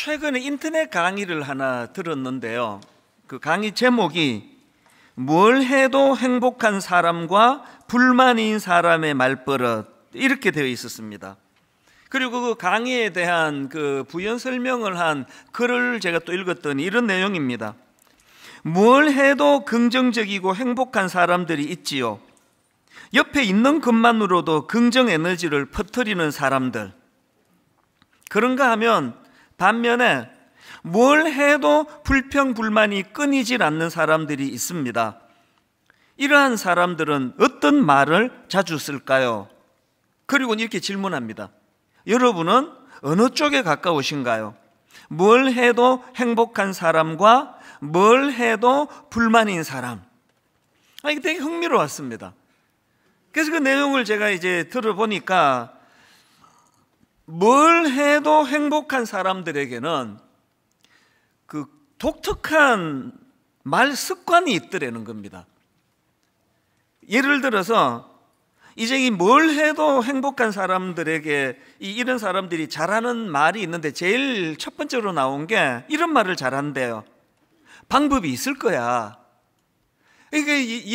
최근에 인터넷 강의를 하나 들었는데요. 그 강의 제목이 뭘 해도 행복한 사람과 불만인 사람의 말버릇, 이렇게 되어 있었습니다. 그리고 그 강의에 대한 그 부연 설명을 한 글을 제가 또 읽었더니 이런 내용입니다. 뭘 해도 긍정적이고 행복한 사람들이 있지요. 옆에 있는 것만으로도 긍정 에너지를 퍼뜨리는 사람들. 그런가 하면 반면에 뭘 해도 불평불만이 끊이질 않는 사람들이 있습니다. 이러한 사람들은 어떤 말을 자주 쓸까요? 그리고 이렇게 질문합니다. 여러분은 어느 쪽에 가까우신가요? 뭘 해도 행복한 사람과 뭘 해도 불만인 사람. 이게 되게 흥미로웠습니다. 그래서 그 내용을 제가 이제 들어보니까 뭘 해도 행복한 사람들에게는 그 독특한 말 습관이 있더라는 겁니다. 예를 들어서 이제 이 뭘 해도 행복한 사람들에게 이런 사람들이 잘하는 말이 있는데 제일 첫 번째로 나온 게 이런 말을 잘한대요. 방법이 있을 거야. 이게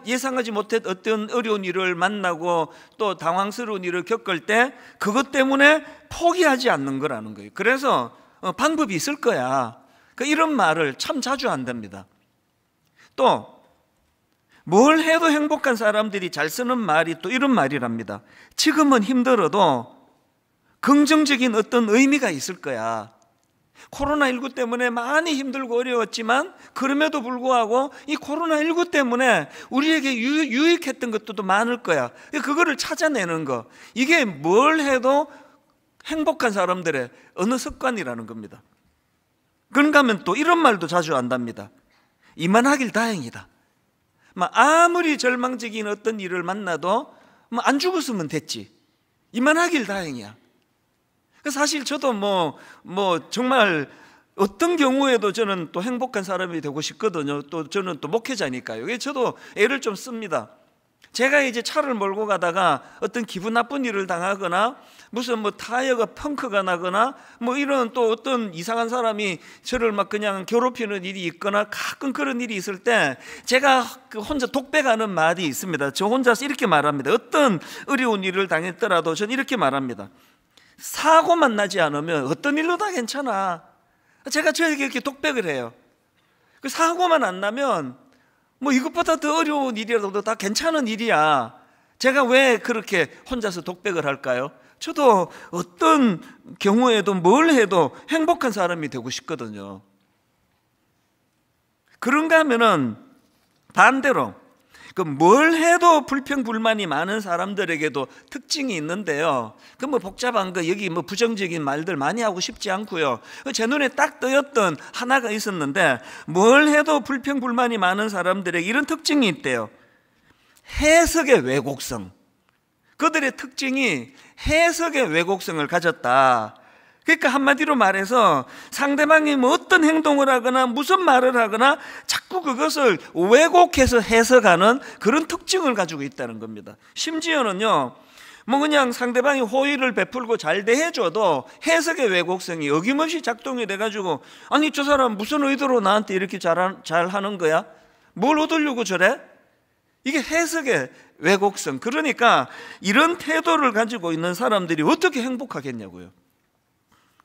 예상하지 못했던 어떤 어려운 일을 만나고 또 당황스러운 일을 겪을 때 그것 때문에 포기하지 않는 거라는 거예요. 그래서 방법이 있을 거야. 이런 말을 참 자주 한답니다. 또 뭘 해도 행복한 사람들이 잘 쓰는 말이 또 이런 말이랍니다. 지금은 힘들어도 긍정적인 어떤 의미가 있을 거야. 코로나19 때문에 많이 힘들고 어려웠지만 그럼에도 불구하고 이 코로나19 때문에 우리에게 유익했던 것도 많을 거야. 그거를 찾아내는 거, 이게 뭘 해도 행복한 사람들의 어느 습관이라는 겁니다. 그런가 하면 또 이런 말도 자주 한답니다. 이만하길 다행이다. 아무리 절망적인 어떤 일을 만나도 안 죽었으면 됐지. 이만하길 다행이야. 사실 저도 정말 어떤 경우에도 저는 또 행복한 사람이 되고 싶거든요. 또 저는 또 목회자니까요. 저도 애를 좀 씁니다. 제가 이제 차를 몰고 가다가 어떤 기분 나쁜 일을 당하거나 무슨 타이어가 펑크가 나거나 이런 또 어떤 이상한 사람이 저를 그냥 괴롭히는 일이 있거나 가끔 그런 일이 있을 때 제가 혼자 독백하는 말이 있습니다. 저 혼자서 이렇게 말합니다. 어떤 어려운 일을 당했더라도 저는 이렇게 말합니다. 사고만 나지 않으면 어떤 일로 다 괜찮아. 제가 저에게 이렇게 독백을 해요. 그 사고만 안 나면 이것보다 더 어려운 일이라도 다 괜찮은 일이야. 제가 왜 그렇게 혼자서 독백을 할까요? 저도 어떤 경우에도 뭘 해도 행복한 사람이 되고 싶거든요. 그런가 하면은 반대로 뭘 해도 불평불만이 많은 사람들에게도 특징이 있는데요. 복잡한 거 여기 부정적인 말들 많이 하고 싶지 않고요. 제 눈에 딱 뜨였던 하나가 있었는데 뭘 해도 불평불만이 많은 사람들에게 이런 특징이 있대요. 해석의 왜곡성. 그들의 특징이 해석의 왜곡성을 가졌다. 그러니까 한마디로 말해서 상대방이 어떤 행동을 하거나 무슨 말을 하거나 자꾸 그것을 왜곡해서 해석하는 그런 특징을 가지고 있다는 겁니다. 심지어는요, 그냥 상대방이 호의를 베풀고 잘 대해줘도 해석의 왜곡성이 어김없이 작동이 돼가지고 아니 저 사람 무슨 의도로 나한테 이렇게 잘하는 거야? 뭘 얻으려고 저래? 이게 해석의 왜곡성. 그러니까 이런 태도를 가지고 있는 사람들이 어떻게 행복하겠냐고요.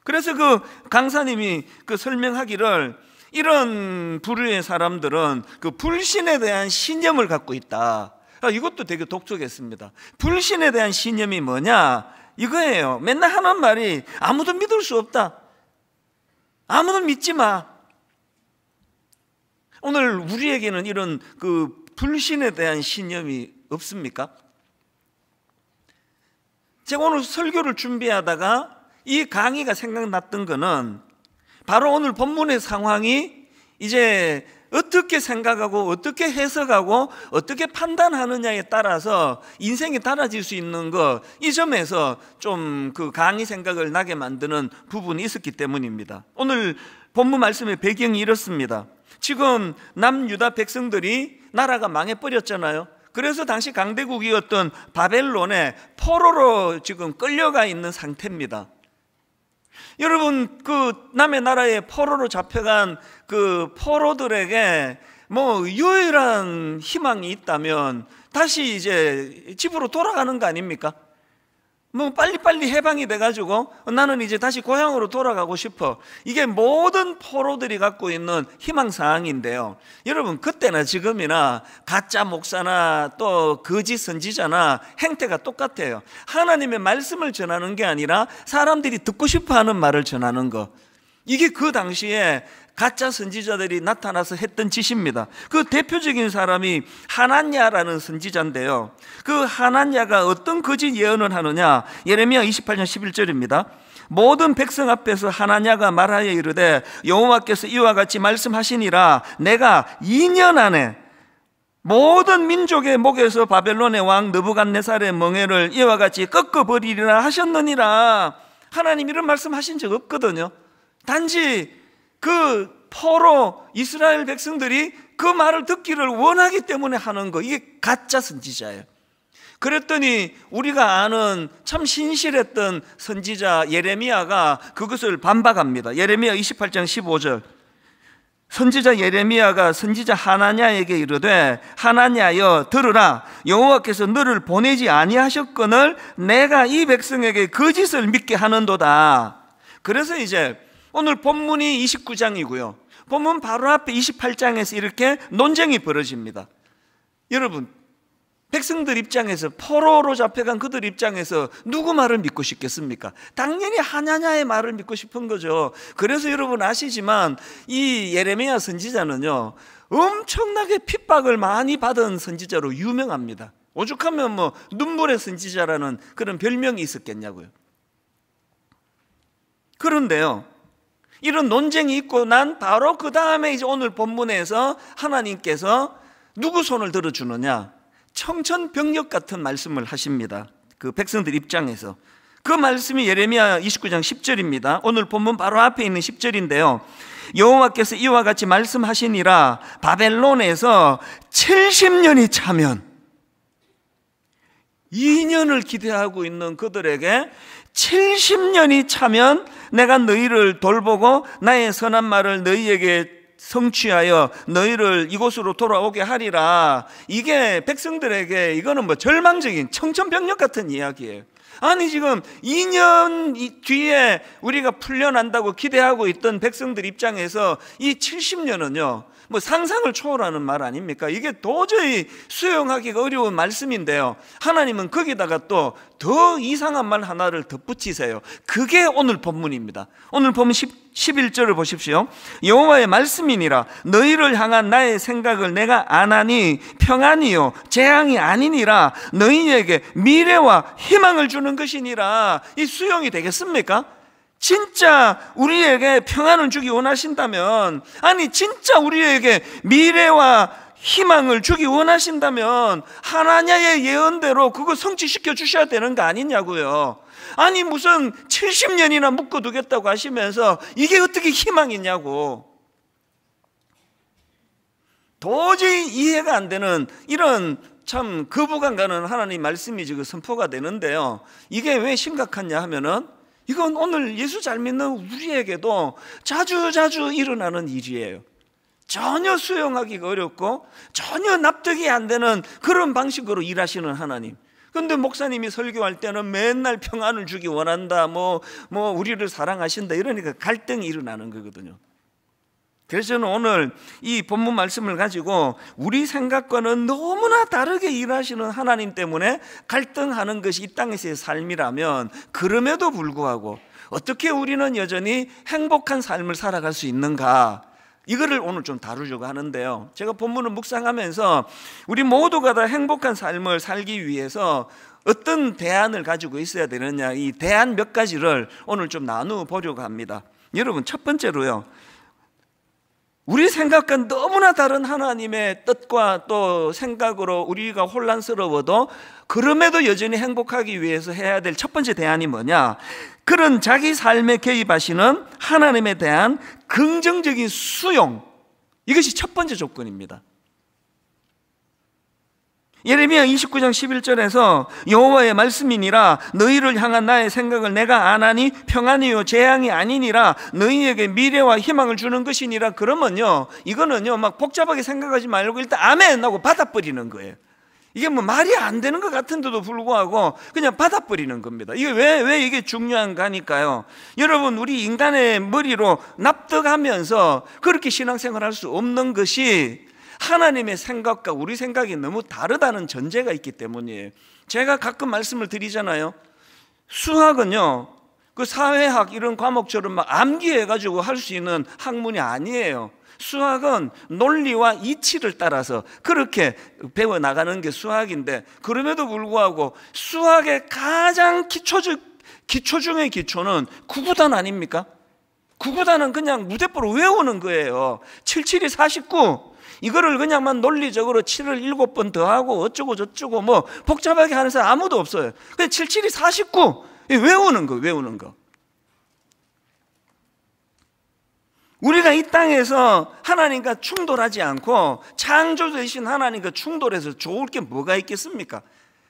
그래서 그 강사님이 설명하기를 이런 부류의 사람들은 불신에 대한 신념을 갖고 있다. 이것도 되게 독특했습니다. 불신에 대한 신념이 뭐냐? 이거예요. 맨날 하는 말이 아무도 믿을 수 없다. 아무도 믿지 마. 오늘 우리에게는 이런 불신에 대한 신념이 없습니까? 제가 오늘 설교를 준비하다가 이 강의가 생각났던 거는 바로 오늘 본문의 상황이 이제 어떻게 생각하고 어떻게 해석하고 어떻게 판단하느냐에 따라서 인생이 달라질 수 있는 것, 이 점에서 좀 강의 생각을 나게 만드는 부분이 있었기 때문입니다. 오늘 본문 말씀의 배경이 이렇습니다. 지금 남유다 백성들이 나라가 망해버렸잖아요. 그래서 당시 강대국이었던 바벨론에 포로로 지금 끌려가 있는 상태입니다. 여러분, 그 남의 나라에 포로로 잡혀간 그 포로들에게 뭐 유일한 희망이 있다면 다시 이제 집으로 돌아가는 거 아닙니까? 뭐 빨리빨리 해방이 돼가지고 나는 이제 다시 고향으로 돌아가고 싶어. 이게 모든 포로들이 갖고 있는 희망사항인데요, 여러분, 그때나 지금이나 가짜 목사나 또 거짓 선지자나 행태가 똑같아요. 하나님의 말씀을 전하는 게 아니라 사람들이 듣고 싶어하는 말을 전하는 거, 이게 그 당시에 가짜 선지자들이 나타나서 했던 짓입니다. 그 대표적인 사람이 하나냐라는 선지자인데요, 그 하나냐가 어떤 거짓 예언을 하느냐, 예레미야 28장 11절입니다. 모든 백성 앞에서 하나냐가 말하여 이르되 여호와께서 이와 같이 말씀하시니라, 내가 2년 안에 모든 민족의 목에서 바벨론의 왕 느부갓네살의 멍에를 이와 같이 꺾어버리리라 하셨느니라. 하나님 이런 말씀하신 적 없거든요. 단지 그 포로 이스라엘 백성들이 그 말을 듣기를 원하기 때문에 하는 거, 이게 가짜 선지자예요. 그랬더니 우리가 아는 참 신실했던 선지자 예레미야가 그것을 반박합니다. 예레미야 28장 15절, 선지자 예레미야가 선지자 하나냐에게 이르되 하나냐여 들으라, 여호와께서 너를 보내지 아니하셨거늘 내가 이 백성에게 거짓을 믿게 하는도다. 그래서 이제 오늘 본문이 29장이고요 본문 바로 앞에 28장에서 이렇게 논쟁이 벌어집니다. 여러분, 백성들 입장에서, 포로로 잡혀간 그들 입장에서 누구 말을 믿고 싶겠습니까? 당연히 하나냐의 말을 믿고 싶은 거죠. 그래서 여러분 아시지만 이 예레미야 선지자는요, 엄청나게 핍박을 많이 받은 선지자로 유명합니다. 오죽하면 뭐 눈물의 선지자라는 그런 별명이 있었겠냐고요. 그런데요, 이런 논쟁이 있고 난 바로 그 다음에 이제 오늘 본문에서 하나님께서 누구 손을 들어주느냐, 청천벽력 같은 말씀을 하십니다. 그 백성들 입장에서. 그 말씀이 예레미야 29장 10절입니다. 오늘 본문 바로 앞에 있는 10절인데요, 여호와께서 이와 같이 말씀하시니라, 바벨론에서 70년이 차면, 2년을 기대하고 있는 그들에게 70년이 차면 내가 너희를 돌보고 나의 선한 말을 너희에게 성취하여 너희를 이곳으로 돌아오게 하리라. 이게 백성들에게 이거는 뭐 절망적인 청천벽력 같은 이야기예요. 아니 지금 2년 뒤에 우리가 풀려난다고 기대하고 있던 백성들 입장에서 이 70년은요 뭐 상상을 초월하는 말 아닙니까? 이게 도저히 수용하기가 어려운 말씀인데요, 하나님은 거기다가 또 더 이상한 말 하나를 덧붙이세요. 그게 오늘 본문입니다. 오늘 본문 11절을 보십시오. 여호와의 말씀이니라, 너희를 향한 나의 생각을 내가 아나니 평안이요 재앙이 아니니라, 너희에게 미래와 희망을 주는 것이니라. 이 수용이 되겠습니까? 진짜 우리에게 평안을 주기 원하신다면, 아니 진짜 우리에게 미래와 희망을 주기 원하신다면 하나냐의 예언대로 그거 성취시켜 주셔야 되는 거 아니냐고요. 아니 무슨 70년이나 묶어두겠다고 하시면서 이게 어떻게 희망이냐고. 도저히 이해가 안 되는 이런 참 거부감 가는 하나님 말씀이 지금 선포가 되는데요, 이게 왜 심각하냐 하면은 이건 오늘 예수 잘 믿는 우리에게도 자주자주 일어나는 일이에요. 전혀 수용하기가 어렵고 전혀 납득이 안 되는 그런 방식으로 일하시는 하나님. 그런데 목사님이 설교할 때는 맨날 평안을 주기 원한다, 뭐 우리를 사랑하신다 이러니까 갈등이 일어나는 거거든요. 그래서 저는 오늘 이 본문 말씀을 가지고 우리 생각과는 너무나 다르게 일하시는 하나님 때문에 갈등하는 것이 이 땅에서의 삶이라면, 그럼에도 불구하고 어떻게 우리는 여전히 행복한 삶을 살아갈 수 있는가, 이거를 오늘 좀 다루려고 하는데요, 제가 본문을 묵상하면서 우리 모두가 다 행복한 삶을 살기 위해서 어떤 대안을 가지고 있어야 되느냐, 이 대안 몇 가지를 오늘 좀 나누어 보려고 합니다. 여러분, 첫 번째로요, 우리 생각과 너무나 다른 하나님의 뜻과 또 생각으로 우리가 혼란스러워도 그럼에도 여전히 행복하기 위해서 해야 될 첫 번째 대안이 뭐냐, 그런 자기 삶에 개입하시는 하나님에 대한 긍정적인 수용, 이것이 첫 번째 조건입니다. 예레미야 29장 11절에서 여호와의 말씀이니라 너희를 향한 나의 생각을 내가 아나니 평안이요 재앙이 아니니라 너희에게 미래와 희망을 주는 것이니라. 그러면요, 이거는요 막 복잡하게 생각하지 말고 일단 아멘 하고 받아버리는 거예요. 이게 뭐 말이 안 되는 것 같은데도 불구하고 그냥 받아버리는 겁니다. 이게 왜 이게 중요한가 하니까요, 여러분, 우리 인간의 머리로 납득하면서 그렇게 신앙생활을 할 수 없는 것이 하나님의 생각과 우리 생각이 너무 다르다는 전제가 있기 때문이에요. 제가 가끔 말씀을 드리잖아요. 수학은요, 그 사회학 이런 과목처럼 막 암기해가지고 할 수 있는 학문이 아니에요. 수학은 논리와 이치를 따라서 그렇게 배워나가는 게 수학인데, 그럼에도 불구하고 수학의 가장 기초 중의 기초는 구구단 아닙니까? 구구단은 그냥 무대뽀로 외우는 거예요. 77이 49. 이거를 그냥만 논리적으로 7을 7번 더하고 어쩌고 저쩌고 뭐 복잡하게 하는 사람 아무도 없어요. 그냥 77이 49. 외우는 거. 우리가 이 땅에서 하나님과 충돌하지 않고 창조주이신 하나님과 충돌해서 좋을 게 뭐가 있겠습니까?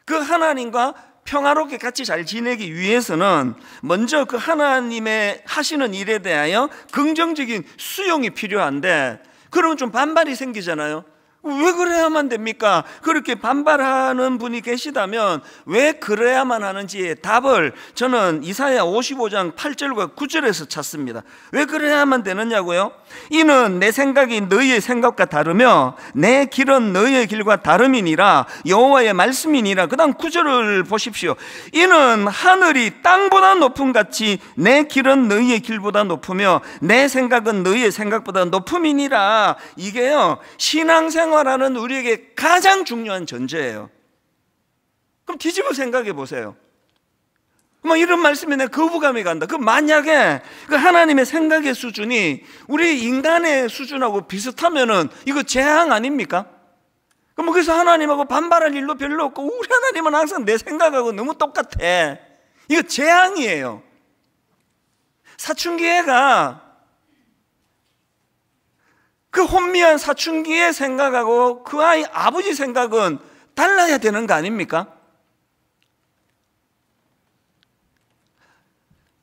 그 하나님과 평화롭게 같이 잘 지내기 위해서는 먼저 그 하나님의 하시는 일에 대하여 긍정적인 수용이 필요한데, 그러면 좀 반발이 생기잖아요. 왜 그래야만 됩니까? 그렇게 반발하는 분이 계시다면 왜 그래야만 하는지의 답을 저는 이사야 55장 8절과 9절에서 찾습니다. 왜 그래야만 되느냐고요? 이는 내 생각이 너희의 생각과 다르며 내 길은 너희의 길과 다름이니라 여호와의 말씀이니라. 그 다음 9절을 보십시오. 이는 하늘이 땅보다 높음 같이 내 길은 너희의 길보다 높으며 내 생각은 너희의 생각보다 높음이니라. 이게요, 신앙생활 하는 우리에게 가장 중요한 전제예요. 그럼 뒤집어 생각해 보세요. 뭐 이런 말씀에 내 거부감이 간다. 그 만약에 그 하나님의 생각의 수준이 우리 인간의 수준하고 비슷하면은 이거 재앙 아닙니까? 그럼 그래서 하나님하고 반발할 일도 별로 없고 우리 하나님은 항상 내 생각하고 너무 똑같아. 이거 재앙이에요. 사춘기애가 그 혼미한 사춘기의 생각하고 그 아이 아버지 생각은 달라야 되는 거 아닙니까?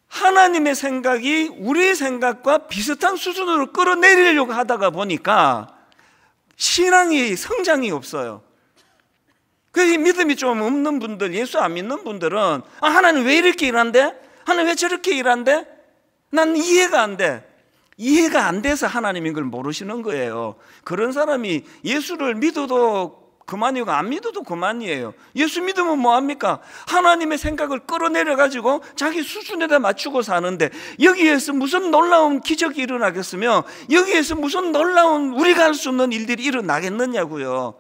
하나님의 생각이 우리 생각과 비슷한 수준으로 끌어내리려고 하다가 보니까 신앙이 성장이 없어요. 그 믿음이 좀 없는 분들, 예수 안 믿는 분들은 하나님 왜 이렇게 일한대? 하나님 왜 저렇게 일한대? 난 이해가 안 돼. 이해가 안 돼서 하나님인 걸 모르시는 거예요. 그런 사람이 예수를 믿어도 그만이고 안 믿어도 그만이에요. 예수 믿으면 뭐합니까? 하나님의 생각을 끌어내려가지고 자기 수준에다 맞추고 사는데 여기에서 무슨 놀라운 기적이 일어나겠으며 여기에서 무슨 놀라운 우리가 할 수 없는 일들이 일어나겠느냐고요.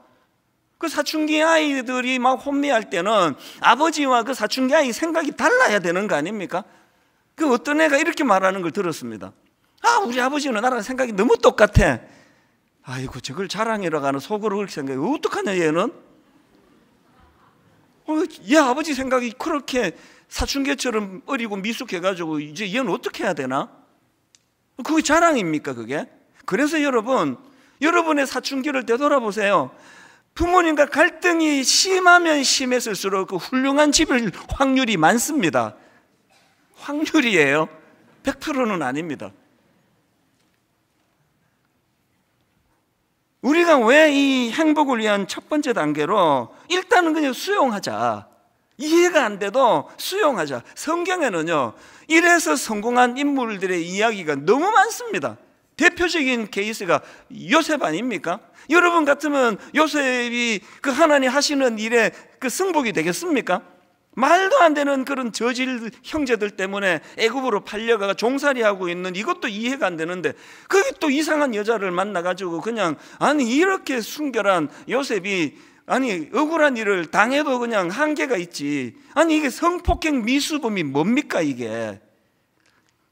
그 사춘기 아이들이 막 혼미할 때는 아버지와 그 사춘기 아이 생각이 달라야 되는 거 아닙니까? 그 어떤 애가 이렇게 말하는 걸 들었습니다. 우리 아버지는 나랑 생각이 너무 똑같아. 아이고, 저걸 자랑이라고 하는 속으로 그렇게 생각해. 어떡하냐 얘는? 얘 아버지 생각이 그렇게 사춘기처럼 어리고 미숙해가지고 이제 얘는 어떻게 해야 되나? 그게 자랑입니까 그게? 그래서 여러분의 사춘기를 되돌아보세요. 부모님과 갈등이 심하면 심했을수록 그 훌륭한 집일 확률이 많습니다. 확률이에요. 100%는 아닙니다. 우리가 왜 이 행복을 위한 첫 번째 단계로 일단은 그냥 수용하자. 이해가 안 돼도 수용하자. 성경에는요, 이래서 성공한 인물들의 이야기가 너무 많습니다. 대표적인 케이스가 요셉 아닙니까? 여러분 같으면 요셉이 그 하나님 하시는 일에 그 승복이 되겠습니까? 말도 안 되는 그런 저질 형제들 때문에 애굽으로 팔려가 종살이하고 있는 이것도 이해가 안 되는데 거기 또 이상한 여자를 만나가지고 그냥 이렇게 순결한 요셉이 억울한 일을 당해도 그냥 한계가 있지. 이게 성폭행 미수범이 뭡니까 이게?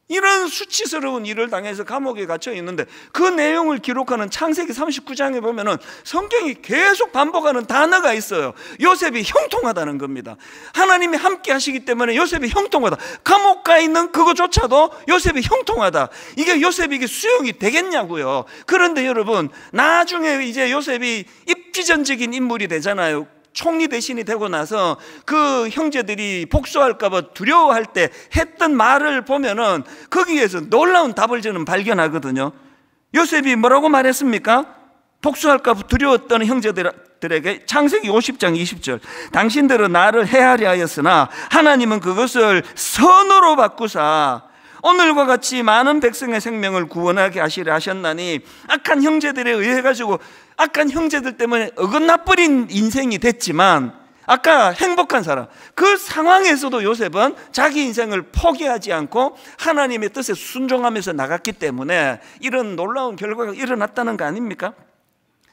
이런 수치스러운 일을 당해서 감옥에 갇혀 있는데 그 내용을 기록하는 창세기 39장에 보면은 성경이 계속 반복하는 단어가 있어요. 요셉이 형통하다는 겁니다. 하나님이 함께 하시기 때문에 요셉이 형통하다. 감옥 가 있는 그거조차도 요셉이 형통하다. 이게 요셉이 수용이 되겠냐고요. 그런데 여러분, 나중에 이제 요셉이 입지전적인 인물이 되잖아요. 총리 대신이 되고 나서 그 형제들이 복수할까 봐 두려워할 때 했던 말을 보면은 거기에서 놀라운 답을 저는 발견하거든요. 요셉이 뭐라고 말했습니까? 복수할까 봐 두려웠던 형제들에게 창세기 50장 20절, 당신들은 나를 해하려 하였으나 하나님은 그것을 선으로 바꾸사 오늘과 같이 많은 백성의 생명을 구원하게 하시려 하셨나니, 악한 형제들에 의해 가지고 악한 형제들 때문에 어긋나버린 인생이 됐지만 아까 행복한 사람, 그 상황에서도 요셉은 자기 인생을 포기하지 않고 하나님의 뜻에 순종하면서 나갔기 때문에 이런 놀라운 결과가 일어났다는 거 아닙니까?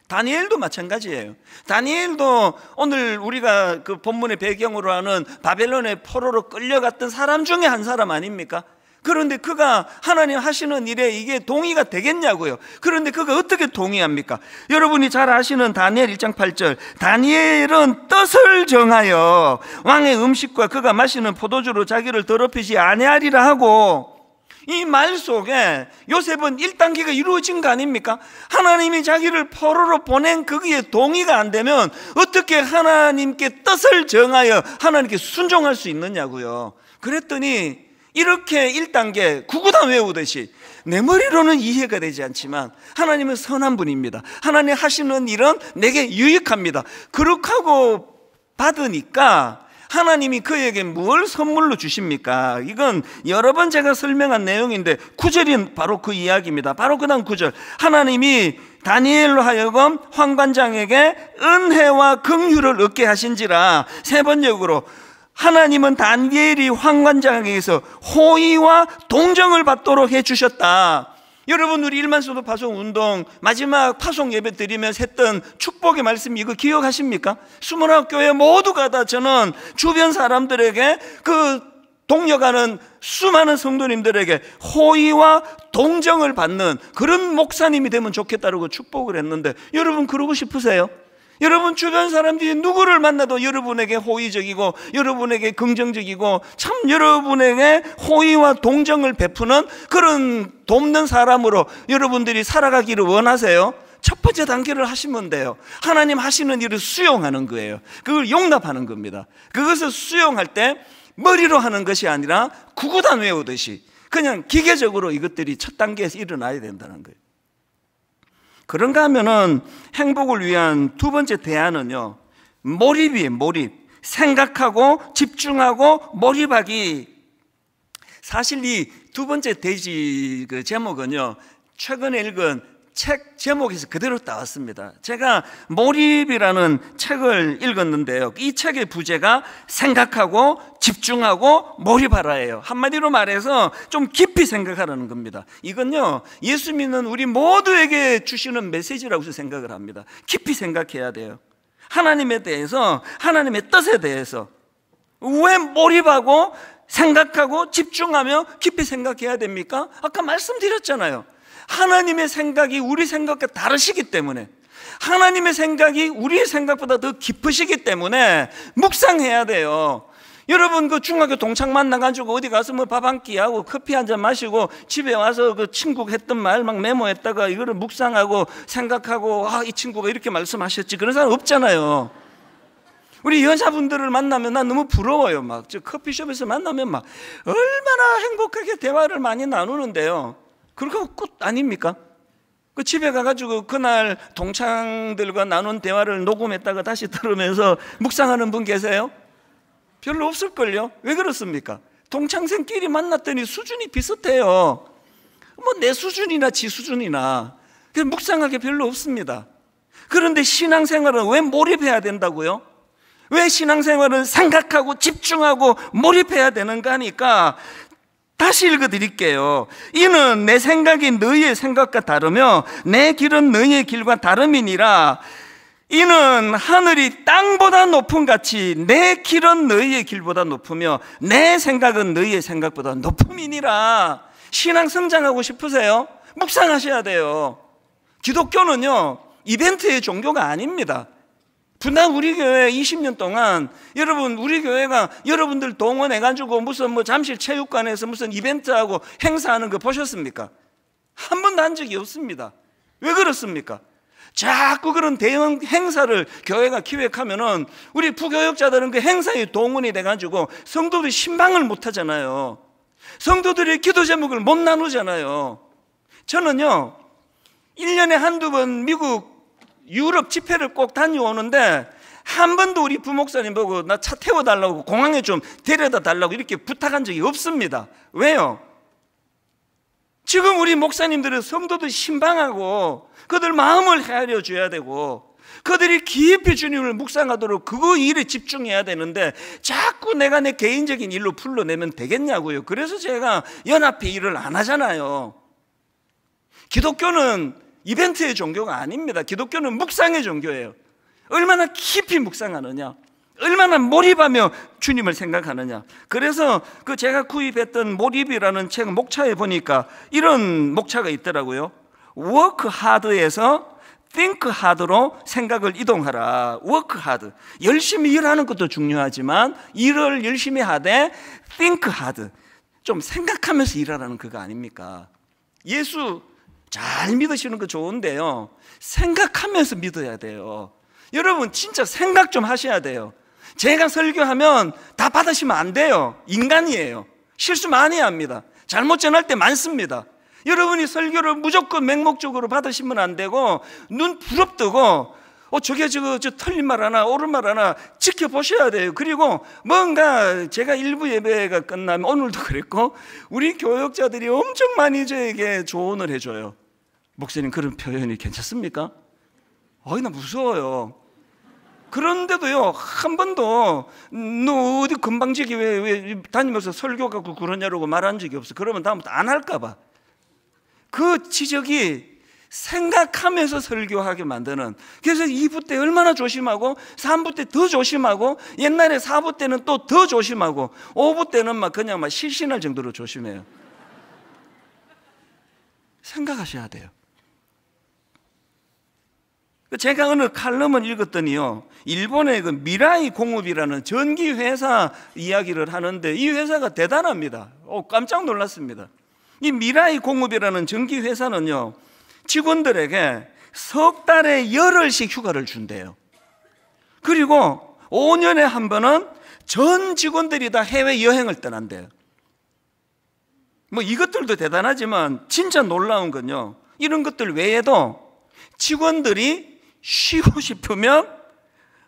다니엘도 마찬가지예요. 다니엘도 오늘 우리가 그 본문의 배경으로 하는 바벨론의 포로로 끌려갔던 사람 중에 한 사람 아닙니까? 그런데 그가 하나님 하시는 일에 이게 동의가 되겠냐고요. 그런데 그가 어떻게 동의합니까? 여러분이 잘 아시는 다니엘 1장 8절, 다니엘은 뜻을 정하여 왕의 음식과 그가 마시는 포도주로 자기를 더럽히지 아니하리라 하고, 이 말 속에 요셉은 1단계가 이루어진 거 아닙니까? 하나님이 자기를 포로로 보낸 거기에 동의가 안 되면 어떻게 하나님께 뜻을 정하여 하나님께 순종할 수 있느냐고요. 그랬더니 이렇게 1단계 구구단 외우듯이, 내 머리로는 이해가 되지 않지만 하나님은 선한 분입니다. 하나님 하시는 일은 내게 유익합니다. 그렇게 하고 받으니까 하나님이 그에게 뭘 선물로 주십니까? 이건 여러 번 제가 설명한 내용인데 9절이 바로 그 이야기입니다. 바로 그 다음 9절, 하나님이 다니엘로 하여금 환관장에게 은혜와 긍휼을 얻게 하신지라. 세 번역으로 하나님은 다니엘이 환관장에게서 호의와 동정을 받도록 해주셨다. 여러분, 우리 일만수도 파송 운동 마지막 파송 예배 드리면서 했던 축복의 말씀 이거 기억하십니까? 수문학교에 모두가 다 저는 주변 사람들에게, 그 동역하는 수많은 성도님들에게 호의와 동정을 받는 그런 목사님이 되면 좋겠다고 축복을 했는데, 여러분 그러고 싶으세요? 여러분 주변 사람들이 누구를 만나도 여러분에게 호의적이고 여러분에게 긍정적이고 참 여러분에게 호의와 동정을 베푸는 그런 돕는 사람으로 여러분들이 살아가기를 원하세요? 첫 번째 단계를 하시면 돼요. 하나님 하시는 일을 수용하는 거예요. 그걸 용납하는 겁니다. 그것을 수용할 때 머리로 하는 것이 아니라 구구단 외우듯이 그냥 기계적으로 이것들이 첫 단계에서 일어나야 된다는 거예요. 그런가 하면은 행복을 위한 두 번째 대안은요, 몰입이에요. 몰입. 생각하고 집중하고 몰입하기. 사실 이 두 번째 대지 그 제목은요, 최근에 읽은 책 제목에서 그대로 따왔습니다. 제가 몰입이라는 책을 읽었는데요, 이 책의 부제가 생각하고 집중하고 몰입하라예요. 한마디로 말해서 좀 깊이 생각하라는 겁니다. 이건요, 예수 믿는 우리 모두에게 주시는 메시지라고 생각을 합니다. 깊이 생각해야 돼요. 하나님에 대해서, 하나님의 뜻에 대해서. 왜 몰입하고 생각하고 집중하며 깊이 생각해야 됩니까? 아까 말씀드렸잖아요. 하나님의 생각이 우리 생각과 다르시기 때문에, 하나님의 생각이 우리의 생각보다 더 깊으시기 때문에 묵상해야 돼요. 여러분 그 중학교 동창 만나가지고 어디 가서 뭐 밥 한 끼 하고 커피 한 잔 마시고 집에 와서 그 친구가 했던 말 막 메모했다가 이거를 묵상하고 생각하고, 아, 이 친구가 이렇게 말씀하셨지, 그런 사람 없잖아요. 우리 여자분들을 만나면 난 너무 부러워요. 막 저 커피숍에서 만나면 막 얼마나 행복하게 대화를 많이 나누는데요. 그렇게 끝 아닙니까? 그 집에 가가지고 그날 동창들과 나눈 대화를 녹음했다가 다시 들으면서 묵상하는 분 계세요? 별로 없을걸요? 왜 그렇습니까? 동창생끼리 만났더니 수준이 비슷해요. 뭐 내 수준이나 지 수준이나. 그래서 묵상할 게 별로 없습니다. 그런데 신앙생활은 왜 몰입해야 된다고요? 왜 신앙생활은 생각하고 집중하고 몰입해야 되는가 하니까, 다시 읽어드릴게요. 이는 내 생각이 너희의 생각과 다르며 내 길은 너희의 길과 다름이니라. 이는 하늘이 땅보다 높음 같이 내 길은 너희의 길보다 높으며 내 생각은 너희의 생각보다 높음이니라. 신앙 성장하고 싶으세요? 묵상하셔야 돼요. 기독교는요, 이벤트의 종교가 아닙니다. 분당 우리 교회 20년 동안 여러분, 우리 교회가 여러분들 동원해가지고 무슨 뭐 잠실 체육관에서 무슨 이벤트하고 행사하는 거 보셨습니까? 한 번도 한 적이 없습니다. 왜 그렇습니까? 자꾸 그런 대형 행사를 교회가 기획하면은 우리 부교역자들은 그 행사에 동원이 돼가지고 성도들이 신방을 못 하잖아요. 성도들의 기도 제목을 못 나누잖아요. 저는요 1년에 한두 번 미국 유럽 집회를 꼭 다녀오는데 한 번도 우리 부목사님 보고 나 차 태워달라고 공항에 좀 데려다 달라고 이렇게 부탁한 적이 없습니다. 왜요? 지금 우리 목사님들은 성도들 신방하고 그들 마음을 헤아려 줘야 되고 그들이 깊이 주님을 묵상하도록 그 일에 집중해야 되는데 자꾸 내가 내 개인적인 일로 풀러내면 되겠냐고요. 그래서 제가 연합회 일을 안 하잖아요. 기독교는 이벤트의 종교가 아닙니다. 기독교는 묵상의 종교예요. 얼마나 깊이 묵상하느냐, 얼마나 몰입하며 주님을 생각하느냐. 그래서 그 제가 구입했던 몰입이라는 책 목차에 보니까 이런 목차가 있더라고요. Work hard에서 think hard로 생각을 이동하라. Work hard, 열심히 일하는 것도 중요하지만 일을 열심히 하되 think hard, 좀 생각하면서 일하라는 그거 아닙니까? 예수 잘 믿으시는 거 좋은데요, 생각하면서 믿어야 돼요. 여러분 진짜 생각 좀 하셔야 돼요. 제가 설교하면 다 받으시면 안 돼요. 인간이에요. 실수 많이 합니다. 잘못 전할 때 많습니다. 여러분이 설교를 무조건 맹목적으로 받으시면 안 되고 눈 부릅뜨고 저게 저 틀린 말 하나 옳은 말 하나 지켜보셔야 돼요. 그리고 뭔가 제가 일부 예배가 끝나면 오늘도 그랬고 우리 교역자들이 엄청 많이 저에게 조언을 해줘요. 목사님 그런 표현이 괜찮습니까? 나 무서워요. 그런데도요 한 번도 너 어디 금방지기 왜 다니면서 설교 갖고 그러냐고 말한 적이 없어. 그러면 다음부터 안 할까 봐. 그 지적이 생각하면서 설교하게 만드는, 그래서 2부 때 얼마나 조심하고 3부 때 더 조심하고 옛날에 4부 때는 또 더 조심하고 5부 때는 그냥 실신할 정도로 조심해요. 생각하셔야 돼요. 제가 어느 칼럼을 읽었더니요, 일본의 그 미라이 공업이라는 전기회사 이야기를 하는데 이 회사가 대단합니다. 깜짝 놀랐습니다. 이 미라이 공업이라는 전기회사는요 직원들에게 석 달에 열흘씩 휴가를 준대요. 그리고 5년에 한 번은 전 직원들이 다 해외여행을 떠난대요. 이것들도 대단하지만 진짜 놀라운 건요, 이런 것들 외에도 직원들이 쉬고 싶으면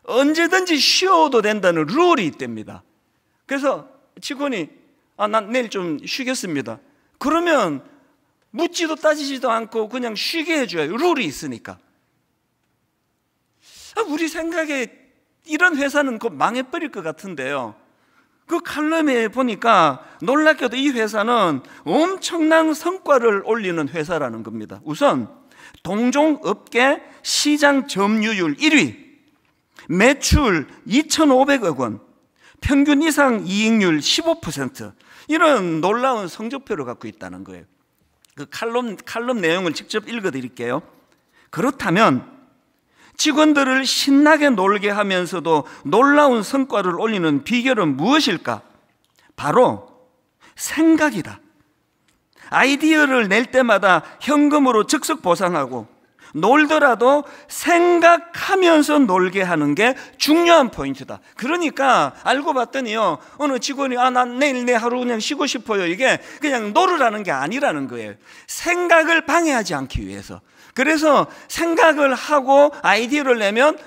언제든지 쉬어도 된다는 룰이 있답니다. 그래서 직원이 난 내일 좀 쉬겠습니다. 그러면 묻지도 따지지도 않고 그냥 쉬게 해줘요. 룰이 있으니까. 우리 생각에 이런 회사는 곧 망해버릴 것 같은데요, 그 칼럼에 보니까 놀랍게도 이 회사는 엄청난 성과를 올리는 회사라는 겁니다. 우선 동종업계 시장 점유율 1위, 매출 2,500억 원, 평균 이상 이익률 15%, 이런 놀라운 성적표를 갖고 있다는 거예요. 그 칼럼 내용을 직접 읽어드릴게요. 그렇다면 직원들을 신나게 놀게 하면서도 놀라운 성과를 올리는 비결은 무엇일까? 바로 생각이다. 아이디어를 낼 때마다 현금으로 즉석 보상하고 놀더라도 생각하면서 놀게 하는 게 중요한 포인트다. 그러니까 알고 봤더니요, 어느 직원이 난 내일 내 하루 그냥 쉬고 싶어요, 이게 그냥 놀으라는 게 아니라는 거예요. 생각을 방해하지 않기 위해서. 그래서 생각을 하고 아이디어를 내면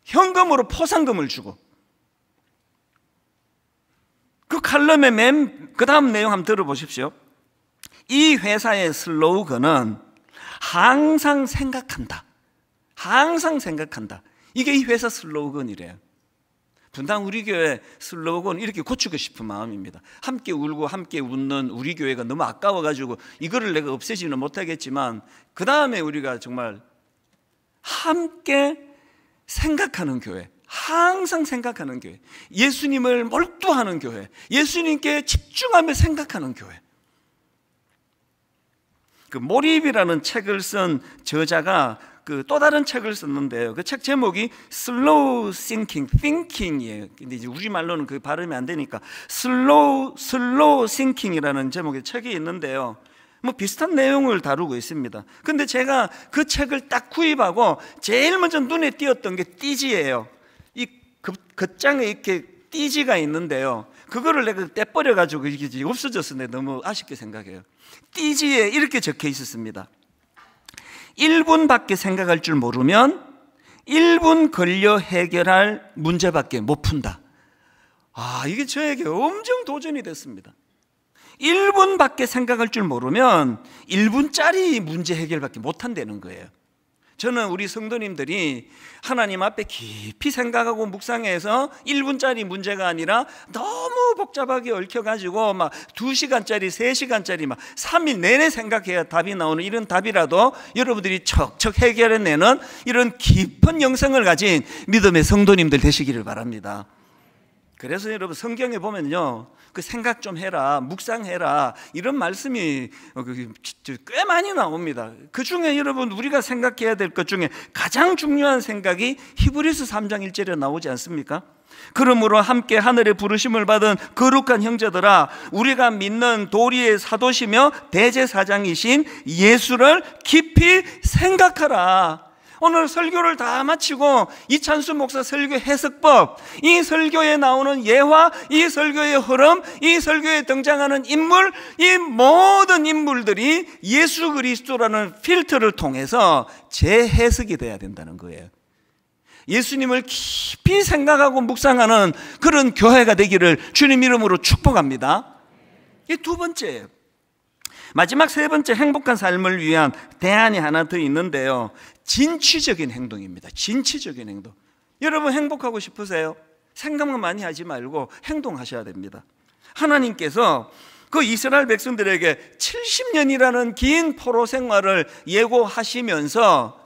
현금으로 포상금을 주고. 그 칼럼의 그 다음 내용 한번 들어보십시오. 이 회사의 슬로건은 항상 생각한다. 항상 생각한다. 이게 이 회사 슬로건이래요. 분당 우리 교회 슬로건 이렇게 고치고 싶은 마음입니다. 함께 울고 함께 웃는 우리 교회가 너무 아까워가지고 이거를 내가 없애지는 못하겠지만 그 다음에 우리가 정말 함께 생각하는 교회, 항상 생각하는 교회, 예수님을 몰두하는 교회, 예수님께 집중하며 생각하는 교회. 그 몰입이라는 책을 쓴 저자가 그 또 다른 책을 썼는데요, 그 책 제목이 Slow Thinking이에요. 근데 이제 우리말로는 그 발음이 안 되니까 Slow Thinking이라는 제목의 책이 있는데요, 뭐 비슷한 내용을 다루고 있습니다. 근데 제가 그 책을 딱 구입하고 제일 먼저 눈에 띄었던 게 띠지예요. 이 겉장에 이렇게 띠지가 있는데요, 그거를 내가 떼버려가지고 이게 없어졌어. 내가 너무 아쉽게 생각해요. 띠지에 이렇게 적혀 있었습니다. 1분밖에 생각할 줄 모르면 1분 걸려 해결할 문제밖에 못 푼다. 이게 저에게 엄청 도전이 됐습니다. 1분밖에 생각할 줄 모르면 1분짜리 문제 해결밖에 못 한다는 거예요. 저는 우리 성도님들이 하나님 앞에 깊이 생각하고 묵상해서 1분짜리 문제가 아니라 너무 복잡하게 얽혀가지고 막 2시간짜리, 3시간짜리 막 3일 내내 생각해야 답이 나오는 이런 답이라도 여러분들이 척척 해결해내는 이런 깊은 영성을 가진 믿음의 성도님들 되시기를 바랍니다. 그래서 여러분 성경에 보면요, 그 생각 좀 해라, 묵상해라, 이런 말씀이 꽤 많이 나옵니다. 그 중에 여러분 우리가 생각해야 될 것 중에 가장 중요한 생각이 히브리서 3장 1절에 나오지 않습니까? 그러므로 함께 하늘의 부르심을 받은 거룩한 형제들아, 우리가 믿는 도리의 사도시며 대제사장이신 예수를 깊이 생각하라. 오늘 설교를 다 마치고 이찬수 목사 설교 해석법, 이 설교에 나오는 예화, 이 설교의 흐름, 이 설교에 등장하는 인물, 이 모든 인물들이 예수 그리스도라는 필터를 통해서 재해석이 돼야 된다는 거예요. 예수님을 깊이 생각하고 묵상하는 그런 교회가 되기를 주님 이름으로 축복합니다. 이 두 번째예요. 마지막 세 번째, 행복한 삶을 위한 대안이 하나 더 있는데요, 진취적인 행동입니다. 진취적인 행동. 여러분 행복하고 싶으세요? 생각만 많이 하지 말고 행동하셔야 됩니다. 하나님께서 그 이스라엘 백성들에게 70년이라는 긴 포로 생활을 예고하시면서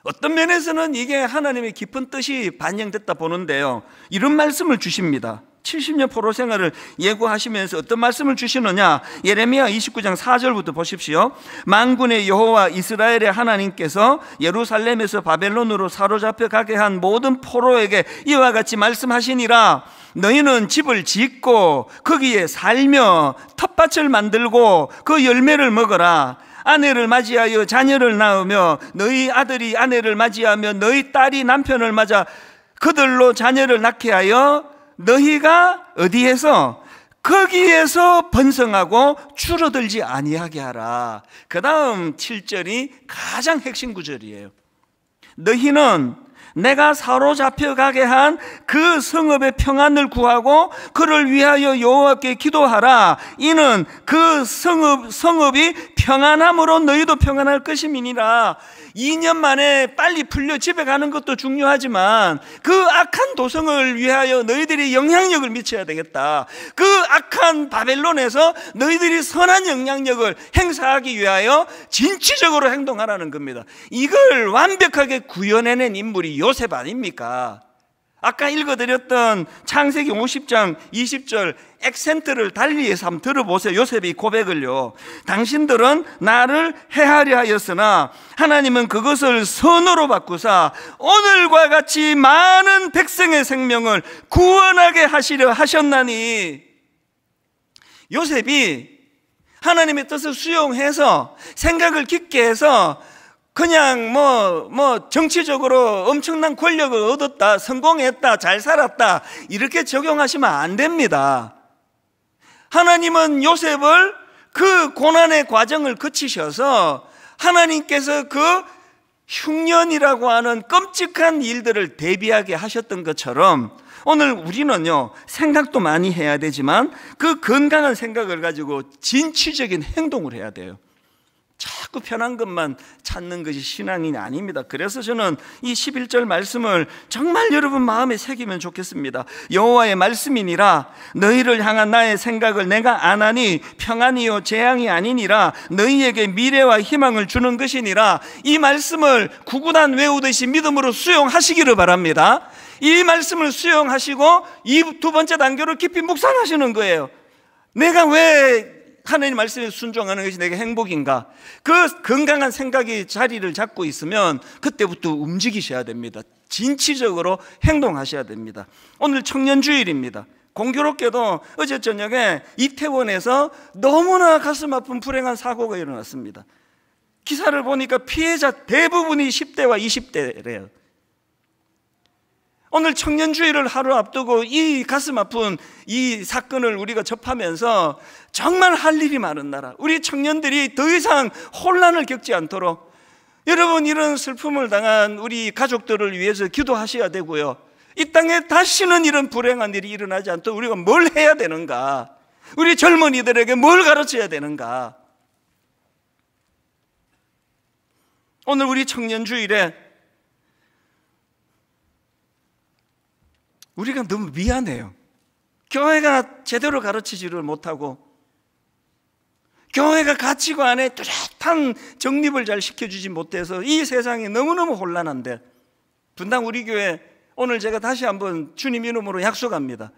어떤 면에서는 이게 하나님의 깊은 뜻이 반영됐다 보는데요, 이런 말씀을 주십니다. 70년 포로 생활을 예고하시면서 어떤 말씀을 주시느냐, 예레미야 29장 4절부터 보십시오. 만군의 여호와 이스라엘의 하나님께서 예루살렘에서 바벨론으로 사로잡혀 가게 한 모든 포로에게 이와 같이 말씀하시니라. 너희는 집을 짓고 거기에 살며 텃밭을 만들고 그 열매를 먹어라. 아내를 맞이하여 자녀를 낳으며 너희 아들이 아내를 맞이하며 너희 딸이 남편을 맞아 그들로 자녀를 낳게 하여 너희가 어디에서? 거기에서 번성하고 줄어들지 아니하게 하라. 그 다음 7절이 가장 핵심 구절이에요. 너희는 내가 사로잡혀 가게 한 그 성읍의 평안을 구하고 그를 위하여 여호와께 기도하라. 이는 그 성읍이 평안함으로 너희도 평안할 것임이니라. 2년 만에 빨리 풀려 집에 가는 것도 중요하지만 그 악한 도성을 위하여 너희들이 영향력을 미쳐야 되겠다. 그 악한 바벨론에서 너희들이 선한 영향력을 행사하기 위하여 진취적으로 행동하라는 겁니다. 이걸 완벽하게 구현해낸 인물이 요셉 아닙니까? 아까 읽어드렸던 창세기 50장 20절 액센트를 달리해서 한번 들어보세요. 요셉이 고백을요. 당신들은 나를 해하려 하였으나 하나님은 그것을 선으로 바꾸사 오늘과 같이 많은 백성의 생명을 구원하게 하시려 하셨나니. 요셉이 하나님의 뜻을 수용해서 생각을 깊게 해서 그냥 정치적으로 엄청난 권력을 얻었다, 성공했다, 잘 살았다, 이렇게 적용하시면 안 됩니다. 하나님은 요셉을 그 고난의 과정을 거치셔서 하나님께서 그 흉년이라고 하는 끔찍한 일들을 대비하게 하셨던 것처럼 오늘 우리는요, 생각도 많이 해야 되지만 그 건강한 생각을 가지고 진취적인 행동을 해야 돼요. 자꾸 편한 것만 찾는 것이 신앙이 아닙니다. 그래서 저는 이 11절 말씀을 정말 여러분 마음에 새기면 좋겠습니다. 여호와의 말씀이니라. 너희를 향한 나의 생각을 내가 아나니 평안이요 재앙이 아니니라. 너희에게 미래와 희망을 주는 것이니라. 이 말씀을 구구단 외우듯이 믿음으로 수용하시기를 바랍니다. 이 말씀을 수용하시고 이 두 번째 단계로 깊이 묵상하시는 거예요. 내가 왜 하나님 말씀에 순종하는 것이 내게 행복인가? 그 건강한 생각이 자리를 잡고 있으면 그때부터 움직이셔야 됩니다. 진취적으로 행동하셔야 됩니다. 오늘 청년주일입니다. 공교롭게도 어제 저녁에 이태원에서 너무나 가슴 아픈 불행한 사고가 일어났습니다. 기사를 보니까 피해자 대부분이 10대와 20대래요. 오늘 청년주의를 하루 앞두고 이 가슴 아픈 이 사건을 우리가 접하면서 정말 할 일이 많은 나라, 우리 청년들이 더 이상 혼란을 겪지 않도록 여러분, 이런 슬픔을 당한 우리 가족들을 위해서 기도하셔야 되고요, 이 땅에 다시는 이런 불행한 일이 일어나지 않도록 우리가 뭘 해야 되는가, 우리 젊은이들에게 뭘 가르쳐야 되는가. 오늘 우리 청년주일에 우리가 너무 미안해요. 교회가 제대로 가르치지를 못하고, 교회가 가치관에 뚜렷한 정립을 잘 시켜주지 못해서 이 세상이 너무너무 혼란한데, 분당 우리 교회 오늘 제가 다시 한번 주님 이름으로 약속합니다.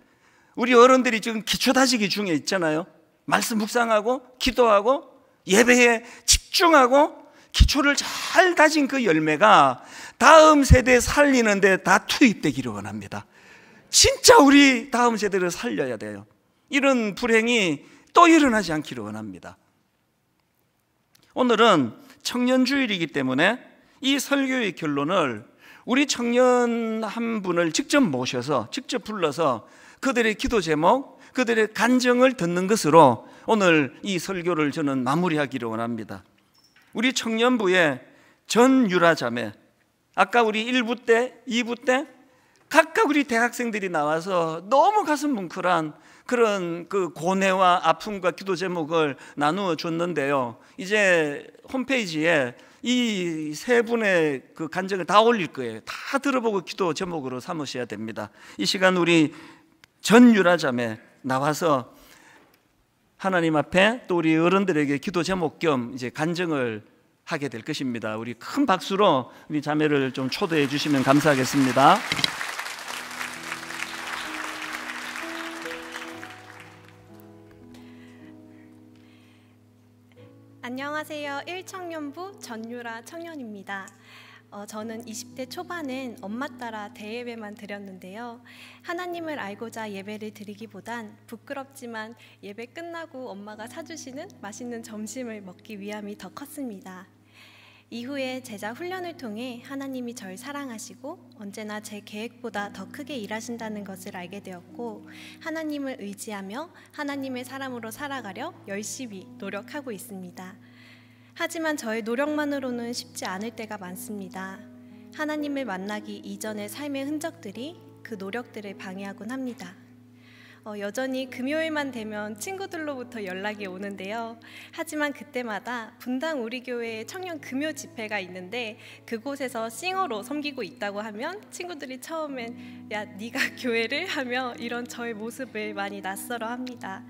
우리 어른들이 지금 기초 다지기 중에 있잖아요. 말씀 묵상하고 기도하고 예배에 집중하고 기초를 잘 다진 그 열매가 다음 세대 살리는데 다 투입되기를 원합니다. 진짜 우리 다음 세대를 살려야 돼요. 이런 불행이 또 일어나지 않기를 원합니다. 오늘은 청년주일이기 때문에 이 설교의 결론을 우리 청년 한 분을 직접 모셔서, 직접 불러서 그들의 기도 제목, 그들의 간증을 듣는 것으로 오늘 이 설교를 저는 마무리하기를 원합니다. 우리 청년부의 전유라 자매, 아까 우리 1부 때, 2부 때 각각 우리 대학생들이 나와서 너무 가슴 뭉클한 그런 그 고뇌와 아픔과 기도 제목을 나누어 줬는데요, 이제 홈페이지에 이 세 분의 그 간증을 다 올릴 거예요. 다 들어보고 기도 제목으로 삼으셔야 됩니다. 이 시간 우리 전유라 자매 나와서 하나님 앞에 또 우리 어른들에게 기도 제목 겸 이제 간증을 하게 될 것입니다. 우리 큰 박수로 우리 자매를 좀 초대해 주시면 감사하겠습니다. 안녕하세요. 1청년부 전유라 청년입니다. 저는 20대 초반엔 엄마 따라 대예배만 드렸는데요, 하나님을 알고자 예배를 드리기보단 부끄럽지만 예배 끝나고 엄마가 사주시는 맛있는 점심을 먹기 위함이 더 컸습니다. 이후에 제자 훈련을 통해 하나님이 절 사랑하시고 언제나 제 계획보다 더 크게 일하신다는 것을 알게 되었고, 하나님을 의지하며 하나님의 사람으로 살아가려 열심히 노력하고 있습니다. 하지만 저의 노력만으로는 쉽지 않을 때가 많습니다. 하나님을 만나기 이전의 삶의 흔적들이 그 노력들을 방해하곤 합니다. 여전히 금요일만 되면 친구들로부터 연락이 오는데요, 하지만 그때마다 분당 우리 교회에 청년 금요 집회가 있는데 그곳에서 싱어로 섬기고 있다고 하면 친구들이 처음엔 야 네가 교회를? 하며 이런 저의 모습을 많이 낯설어합니다.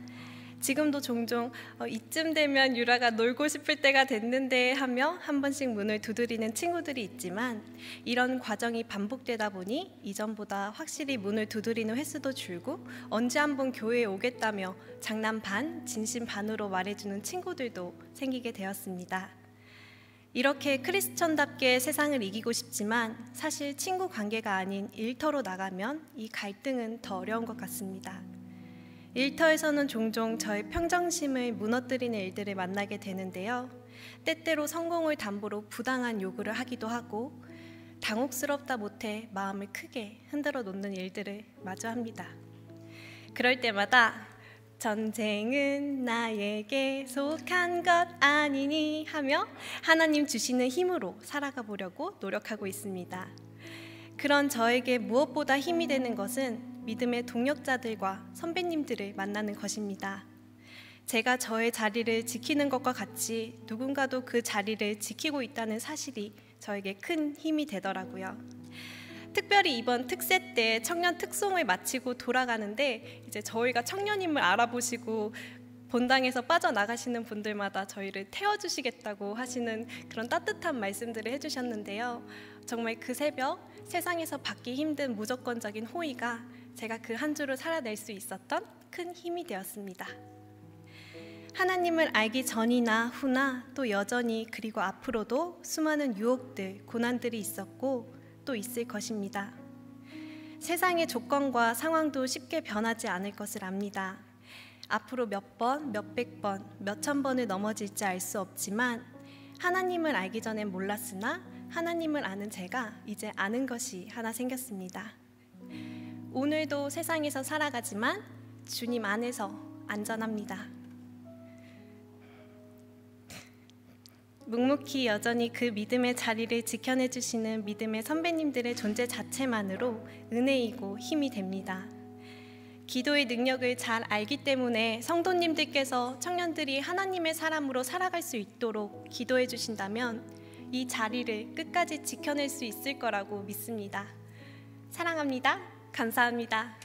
지금도 종종 이쯤 되면 유라가 놀고 싶을 때가 됐는데 하며 한 번씩 문을 두드리는 친구들이 있지만, 이런 과정이 반복되다 보니 이전보다 확실히 문을 두드리는 횟수도 줄고 언제 한번 교회에 오겠다며 장난 반 진심 반으로 말해주는 친구들도 생기게 되었습니다. 이렇게 크리스천답게 세상을 이기고 싶지만 사실 친구 관계가 아닌 일터로 나가면 이 갈등은 더 어려운 것 같습니다. 일터에서는 종종 저의 평정심을 무너뜨리는 일들을 만나게 되는데요, 때때로 성공을 담보로 부당한 요구를 하기도 하고 당혹스럽다 못해 마음을 크게 흔들어 놓는 일들을 마주합니다. 그럴 때마다 전쟁은 나에게 속한 것 아니니 하며 하나님 주시는 힘으로 살아가 보려고 노력하고 있습니다. 그런 저에게 무엇보다 힘이 되는 것은 믿음의 동역자들과 선배님들을 만나는 것입니다. 제가 저의 자리를 지키는 것과 같이 누군가도 그 자리를 지키고 있다는 사실이 저에게 큰 힘이 되더라고요. 특별히 이번 특세 때 청년 특송을 마치고 돌아가는데 이제 저희가 청년임을 알아보시고 본당에서 빠져나가시는 분들마다 저희를 태워주시겠다고 하시는 그런 따뜻한 말씀들을 해주셨는데요, 정말 그 새벽 세상에서 받기 힘든 무조건적인 호의가 제가 그 한 주를 살아낼 수 있었던 큰 힘이 되었습니다. 하나님을 알기 전이나 후나 또 여전히 그리고 앞으로도 수많은 유혹들, 고난들이 있었고 또 있을 것입니다. 세상의 조건과 상황도 쉽게 변하지 않을 것을 압니다. 앞으로 몇 번, 몇백 번, 몇천 번을 넘어질지 알 수 없지만 하나님을 알기 전엔 몰랐으나 하나님을 아는 제가 이제 아는 것이 하나 생겼습니다. 오늘도 세상에서 살아가지만 주님 안에서 안전합니다. 묵묵히 여전히 그 믿음의 자리를 지켜내주시는 믿음의 선배님들의 존재 자체만으로 은혜이고 힘이 됩니다. 기도의 능력을 잘 알기 때문에 성도님들께서 청년들이 하나님의 사람으로 살아갈 수 있도록 기도해 주신다면 이 자리를 끝까지 지켜낼 수 있을 거라고 믿습니다. 사랑합니다. 감사합니다.